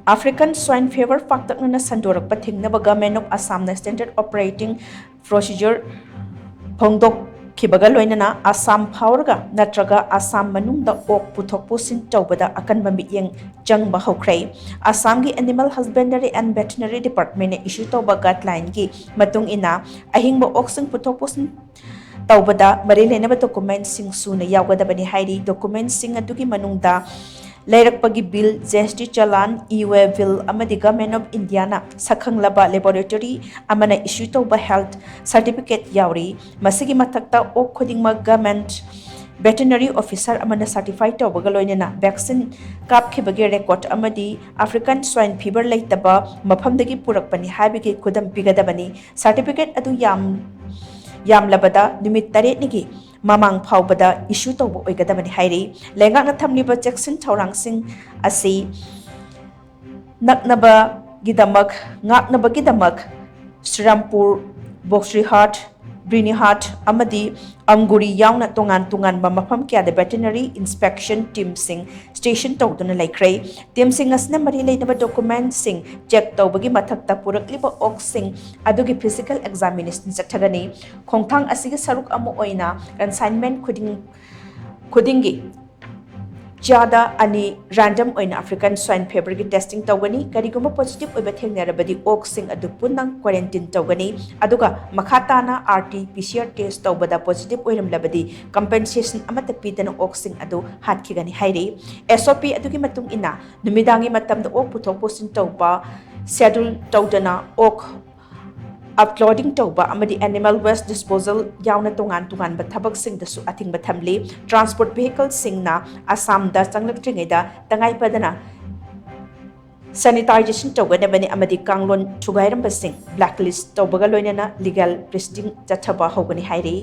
African swine fever faktakna sandorak pathingna Government of Assam na standard operating procedure phongdok kibaga loinana Assam phaurga natraga Assam manungda ok puthok pusin tawbada akanba mityeng changba hokrai Assam gi Animal Husbandry and Veterinary Department ne issue tawba guideline gi matung ina ahingba ok sing puthok pusin tawbada mari lenaba document sing suna yawgadabani hairi document sing adugi manungda Leirakpagi bill GST chalan e-way bill amadi Government of India na sakhanglaba laboratory amana issue tawba health certificate yauri masigi mathakta ok khodingma government veterinary officer amana certify tawbaga loinana vaccine kapkhibagi record amadi African swine fever leitaba maphamdagi purakpani habigi khudam pigadabani certificate adu yamlabada numit taret nigi mamang phawbada issue tawba oigadabani hairi lengakna thamliba jackson thawrangsing asi naknaba gidamak Srirampur Boxrihat Brinihat amadi Amguri yauna tungan mafam kya veterinary inspection team sing station tawduna laikrai team sing asna mari leinaba document sing check tawbagi mathakta purakliba ok sing adugi physical examination chathagani khongthang asigi saruk amu oina consignment khudingi Jada ani random oina African swine fever gi testing tawgani kariguma positive oiba thengnarabadi ok sing adu punnang quarantine tawgani aduga makhatana RT PCR test tawbada positive oiram labadi compensation amata pidana ok sing adu hatkigani hairi SOP adugi matung ina numidangi matamda ok puthok posin tawba schedule tawdana ok uploading tawba amadi animal waste disposal yauna tungan ba thabak sing dasu athing ba thamli transport vehicle sing na Assam da changlaktringeda tangai padana sanitization tawgana bani amadi kanglon thugairam basing blacklist tawbaga loinana legal proceeding chathaba hogani hairi